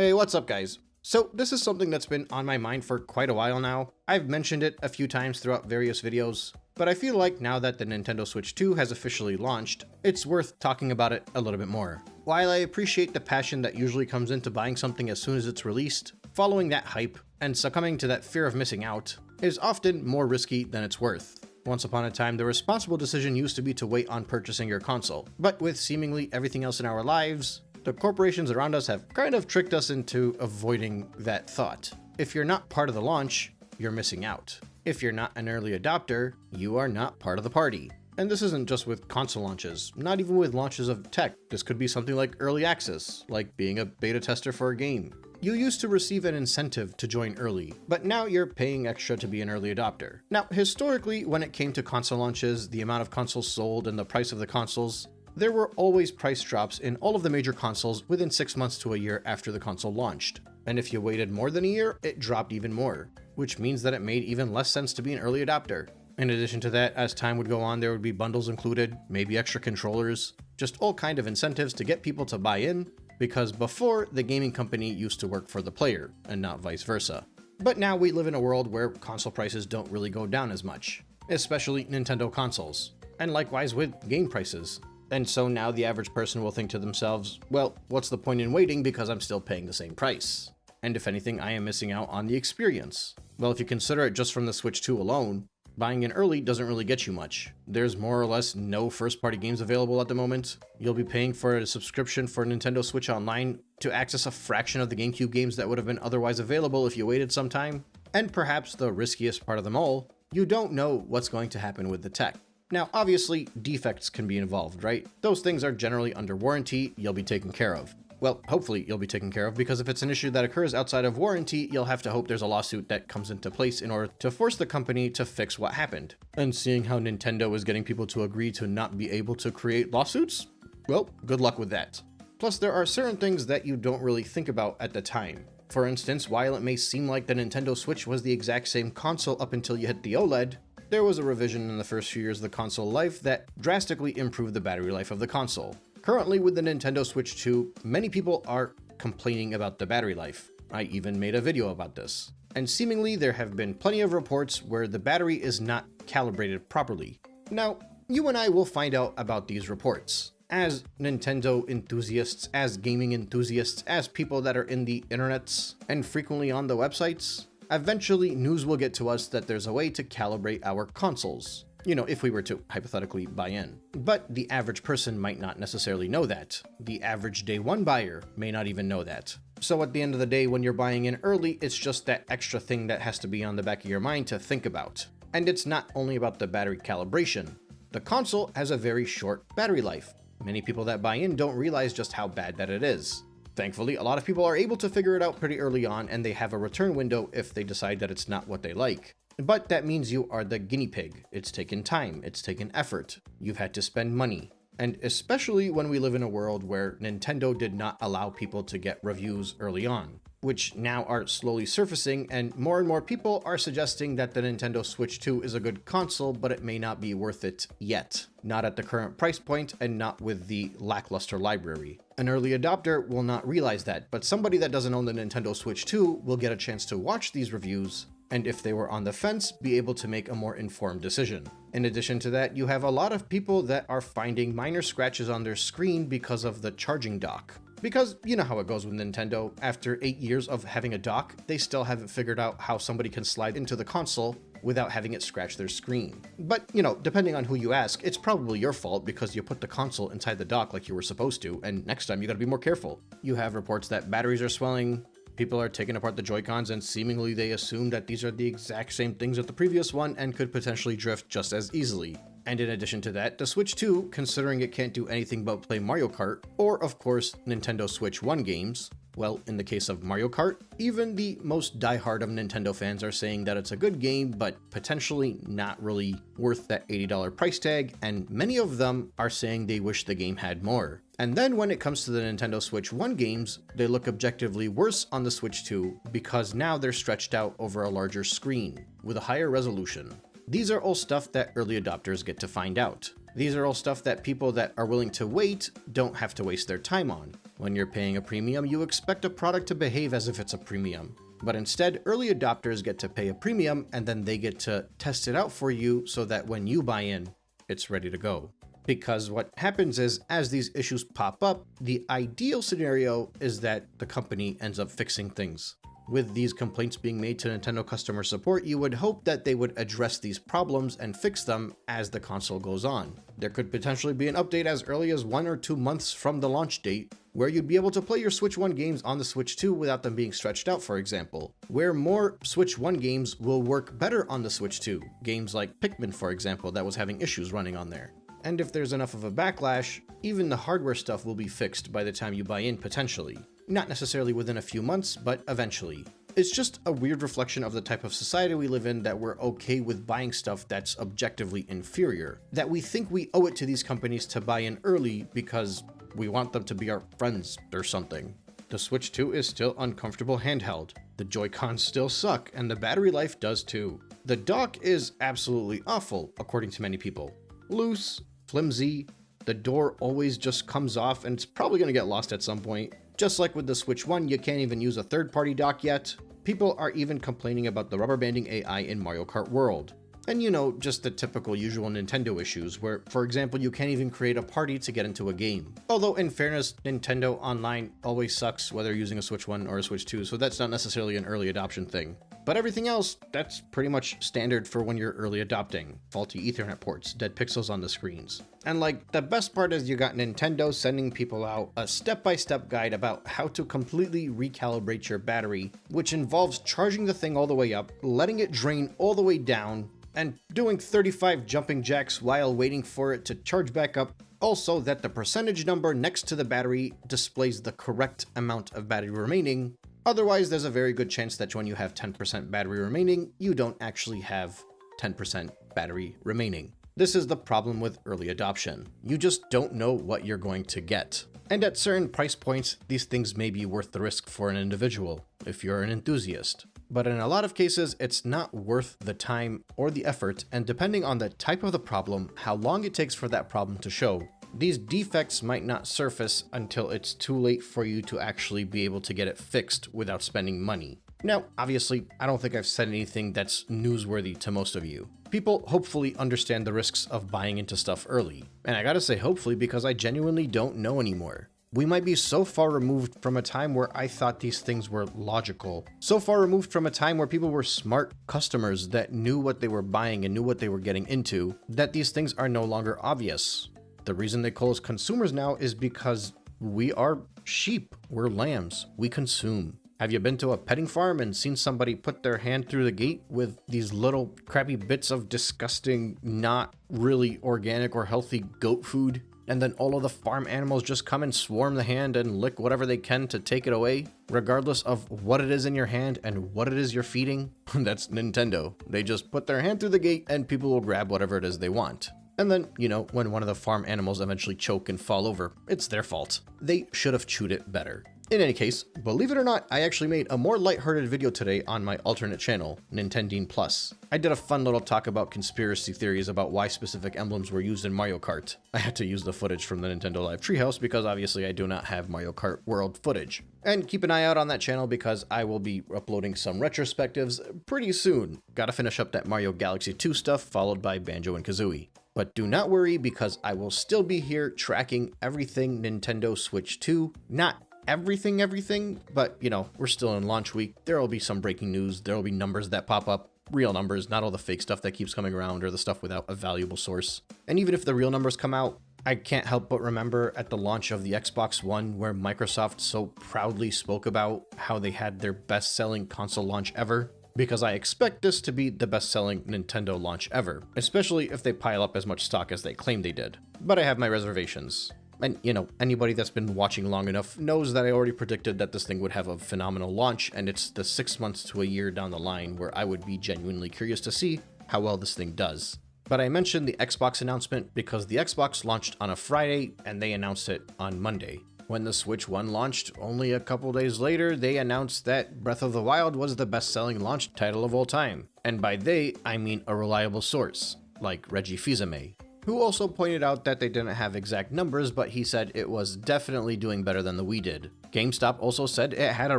Hey, what's up guys? So this is something that's been on my mind for quite a while now. I've mentioned it a few times throughout various videos, but I feel like now that the Nintendo Switch 2 has officially launched, it's worth talking about it a little bit more. While I appreciate the passion that usually comes into buying something as soon as it's released, following that hype and succumbing to that fear of missing out is often more risky than it's worth. Once upon a time, the responsible decision used to be to wait on purchasing your console, but with seemingly everything else in our lives, the corporations around us have kind of tricked us into avoiding that thought. If you're not part of the launch, you're missing out. If you're not an early adopter, you are not part of the party. And this isn't just with console launches, not even with launches of tech. This could be something like early access, like being a beta tester for a game. You used to receive an incentive to join early, but now you're paying extra to be an early adopter. Now, historically, when it came to console launches, the amount of consoles sold and the price of the consoles, there were always price drops in all of the major consoles within 6 months to a year after the console launched. And if you waited more than a year, it dropped even more, which means that it made even less sense to be an early adopter. In addition to that, as time would go on, there would be bundles included, maybe extra controllers, just all kind of incentives to get people to buy in, because before, the gaming company used to work for the player, and not vice versa. But now we live in a world where console prices don't really go down as much, especially Nintendo consoles, and likewise with game prices. And so now the average person will think to themselves, well, what's the point in waiting because I'm still paying the same price? And if anything, I am missing out on the experience. Well, if you consider it just from the Switch 2 alone, buying in early doesn't really get you much. There's more or less no first-party games available at the moment. You'll be paying for a subscription for Nintendo Switch Online to access a fraction of the GameCube games that would have been otherwise available if you waited some time. And perhaps the riskiest part of them all, you don't know what's going to happen with the tech. Now, obviously, defects can be involved, right? Those things are generally under warranty, you'll be taken care of. Well, hopefully you'll be taken care of, because if it's an issue that occurs outside of warranty, you'll have to hope there's a lawsuit that comes into place in order to force the company to fix what happened. And seeing how Nintendo is getting people to agree to not be able to create lawsuits? Well, good luck with that. Plus, there are certain things that you don't really think about at the time. For instance, while it may seem like the Nintendo Switch was the exact same console up until you hit the OLED, there was a revision in the first few years of the console life that drastically improved the battery life of the console. Currently, with the Nintendo Switch 2, many people are complaining about the battery life. I even made a video about this. And seemingly, there have been plenty of reports where the battery is not calibrated properly. Now, you and I will find out about these reports. As Nintendo enthusiasts, as gaming enthusiasts, as people that are in the internets and frequently on the websites, eventually news will get to us that there's a way to calibrate our consoles. You know, if we were to hypothetically buy in. But the average person might not necessarily know that. The average day one buyer may not even know that. So at the end of the day, when you're buying in early, it's just that extra thing that has to be on the back of your mind to think about. And it's not only about the battery calibration. The console has a very short battery life. Many people that buy in don't realize just how bad that it is. Thankfully, a lot of people are able to figure it out pretty early on, and they have a return window if they decide that it's not what they like. But that means you are the guinea pig. It's taken time, it's taken effort, you've had to spend money. And especially when we live in a world where Nintendo did not allow people to get reviews early on, which now are slowly surfacing, and more people are suggesting that the Nintendo Switch 2 is a good console, but it may not be worth it yet. Not at the current price point, and not with the lackluster library. An early adopter will not realize that, but somebody that doesn't own the Nintendo Switch 2 will get a chance to watch these reviews, and if they were on the fence, be able to make a more informed decision. In addition to that, you have a lot of people that are finding minor scratches on their screen because of the charging dock. Because you know how it goes with Nintendo, after 8 years of having a dock, they still haven't figured out how somebody can slide into the console without having it scratch their screen. But, you know, depending on who you ask, it's probably your fault because you put the console inside the dock like you were supposed to, and next time you gotta be more careful. You have reports that batteries are swelling, people are taking apart the Joy-Cons, and seemingly they assume that these are the exact same things as the previous one and could potentially drift just as easily. And in addition to that, the Switch 2, considering it can't do anything but play Mario Kart, or of course Nintendo Switch 1 games, well, in the case of Mario Kart, even the most diehard of Nintendo fans are saying that it's a good game, but potentially not really worth that $80 price tag, and many of them are saying they wish the game had more. And then when it comes to the Nintendo Switch 1 games, they look objectively worse on the Switch 2 because now they're stretched out over a larger screen with a higher resolution. These are all stuff that early adopters get to find out. These are all stuff that people that are willing to wait don't have to waste their time on. When you're paying a premium, you expect a product to behave as if it's a premium. But instead, early adopters get to pay a premium and then they get to test it out for you so that when you buy in, it's ready to go. Because what happens is, as these issues pop up, the ideal scenario is that the company ends up fixing things. With these complaints being made to Nintendo customer support, you would hope that they would address these problems and fix them as the console goes on. There could potentially be an update as early as 1 or 2 months from the launch date, where you'd be able to play your Switch 1 games on the Switch 2 without them being stretched out, for example. Where more Switch 1 games will work better on the Switch 2, games like Pikmin, for example, that was having issues running on there. And if there's enough of a backlash, even the hardware stuff will be fixed by the time you buy in potentially. Not necessarily within a few months, but eventually. It's just a weird reflection of the type of society we live in, that we're okay with buying stuff that's objectively inferior. That we think we owe it to these companies to buy in early because we want them to be our friends or something. The Switch 2 is still uncomfortable handheld. The Joy-Cons still suck, and the battery life does too. The dock is absolutely awful, according to many people. Loose, flimsy, the door always just comes off and it's probably going to get lost at some point. Just like with the Switch 1, you can't even use a third-party dock yet. People are even complaining about the rubber banding AI in Mario Kart World. And you know, just the typical usual Nintendo issues where, for example, you can't even create a party to get into a game. Although in fairness, Nintendo Online always sucks whether you're using a Switch 1 or a Switch 2, so that's not necessarily an early adoption thing. But everything else, that's pretty much standard for when you're early adopting. Faulty Ethernet ports, dead pixels on the screens. And like, the best part is you got Nintendo sending people out a step-by-step guide about how to completely recalibrate your battery, which involves charging the thing all the way up, letting it drain all the way down, and doing 35 jumping jacks while waiting for it to charge back up. Also, that the percentage number next to the battery displays the correct amount of battery remaining. Otherwise, there's a very good chance that when you have 10% battery remaining, you don't actually have 10% battery remaining. This is the problem with early adoption. You just don't know what you're going to get. And at certain price points, these things may be worth the risk for an individual, if you're an enthusiast. But in a lot of cases, it's not worth the time or the effort, and depending on the type of the problem, how long it takes for that problem to show, these defects might not surface until it's too late for you to actually be able to get it fixed without spending money. Now, obviously, I don't think I've said anything that's newsworthy to most of you. People hopefully understand the risks of buying into stuff early. And I gotta say hopefully, because I genuinely don't know anymore. We might be so far removed from a time where I thought these things were logical. So far removed from a time where people were smart customers that knew what they were buying and knew what they were getting into, that these things are no longer obvious. The reason they call us consumers now is because we are sheep. We're lambs. We consume. Have you been to a petting farm and seen somebody put their hand through the gate with these little crappy bits of disgusting, not really organic or healthy goat food? And then all of the farm animals just come and swarm the hand and lick whatever they can to take it away, regardless of what it is in your hand and what it is you're feeding? That's Nintendo. They just put their hand through the gate and people will grab whatever it is they want. And then, you know, when one of the farm animals eventually choke and fall over, it's their fault. They should have chewed it better. In any case, believe it or not, I actually made a more lighthearted video today on my alternate channel, Nintendine Plus. I did a fun little talk about conspiracy theories about why specific emblems were used in Mario Kart. I had to use the footage from the Nintendo Live Treehouse because obviously I do not have Mario Kart World footage. And keep an eye out on that channel because I will be uploading some retrospectives pretty soon. Gotta finish up that Mario Galaxy 2 stuff, followed by Banjo and Kazooie. But do not worry because I will still be here tracking everything Nintendo Switch 2. Not everything, but you know, we're still in launch week. There will be some breaking news. There will be numbers that pop up, real numbers, not all the fake stuff that keeps coming around or the stuff without a valuable source. And even if the real numbers come out, I can't help but remember at the launch of the Xbox One where Microsoft so proudly spoke about how they had their best-selling console launch ever. Because I expect this to be the best-selling Nintendo launch ever, especially if they pile up as much stock as they claim they did. But I have my reservations. And, you know, anybody that's been watching long enough knows that I already predicted that this thing would have a phenomenal launch, and it's the 6 months to a year down the line where I would be genuinely curious to see how well this thing does. But I mentioned the Xbox announcement because the Xbox launched on a Friday, and they announced it on Monday. When the Switch 1 launched, only a couple days later, they announced that Breath of the Wild was the best-selling launch title of all time. And by they, I mean a reliable source, like Reggie Fils-Aimé. who also pointed out that they didn't have exact numbers, but he said it was definitely doing better than the Wii did. GameStop also said it had a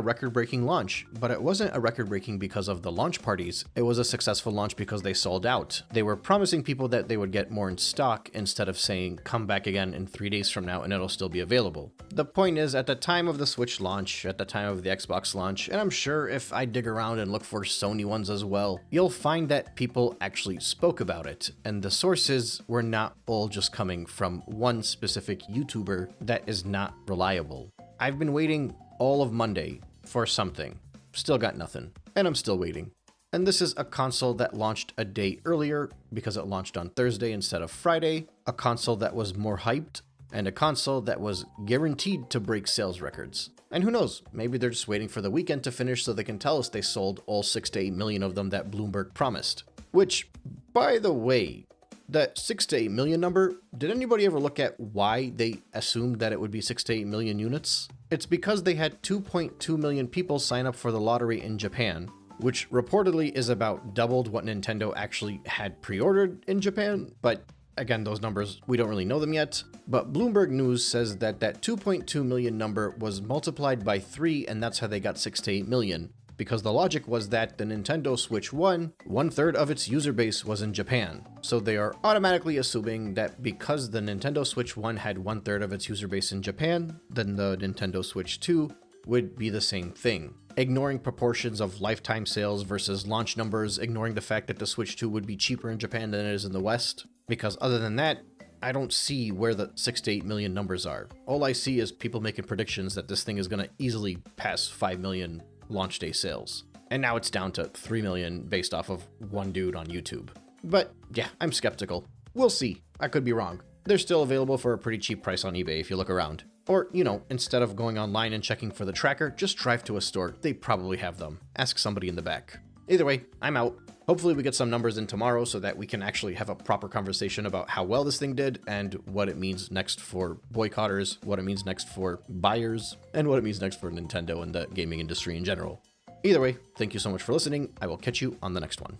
record-breaking launch, but it wasn't a record-breaking because of the launch parties. It was a successful launch because they sold out. They were promising people that they would get more in stock instead of saying, come back again in 3 days from now and it'll still be available. The point is, at the time of the Switch launch, at the time of the Xbox launch, and I'm sure if I dig around and look for Sony ones as well, you'll find that people actually spoke about it, and the sources were not all just coming from one specific YouTuber that is not reliable. I've been waiting all of Monday for something. Still got nothing. And I'm still waiting. And this is a console that launched a day earlier because it launched on Thursday instead of Friday. A console that was more hyped. And a console that was guaranteed to break sales records. And who knows, maybe they're just waiting for the weekend to finish so they can tell us they sold all 6 to 8 million of them that Bloomberg promised. Which, by the way, that 6 to 8 million number, did anybody ever look at why they assumed that it would be 6 to 8 million units? It's because they had 2.2 million people sign up for the lottery in Japan, which reportedly is about doubled what Nintendo actually had pre-ordered in Japan, but again, those numbers, we don't really know them yet. But Bloomberg News says that 2.2 million number was multiplied by 3, and that's how they got 6 to 8 million. Because the logic was that the Nintendo Switch 1/3 of its user base was in Japan. So they are automatically assuming that because the Nintendo Switch 1 had 1/3 of its user base in Japan, then the Nintendo Switch 2 would be the same thing. Ignoring proportions of lifetime sales versus launch numbers, ignoring the fact that the Switch 2 would be cheaper in Japan than it is in the West. Because other than that, I don't see where the 6 to 8 million numbers are. All I see is people making predictions that this thing is going to easily pass 5 million launch day sales. And now it's down to 3 million based off of one dude on YouTube. But yeah, I'm skeptical. We'll see. I could be wrong. They're still available for a pretty cheap price on eBay if you look around. Or, instead of going online and checking for the tracker, just drive to a store. They probably have them. Ask somebody in the back. Either way, I'm out. Hopefully we get some numbers in tomorrow so that we can actually have a proper conversation about how well this thing did and what it means next for boycotters, what it means next for buyers, and what it means next for Nintendo and the gaming industry in general. Either way, thank you so much for listening. I will catch you on the next one.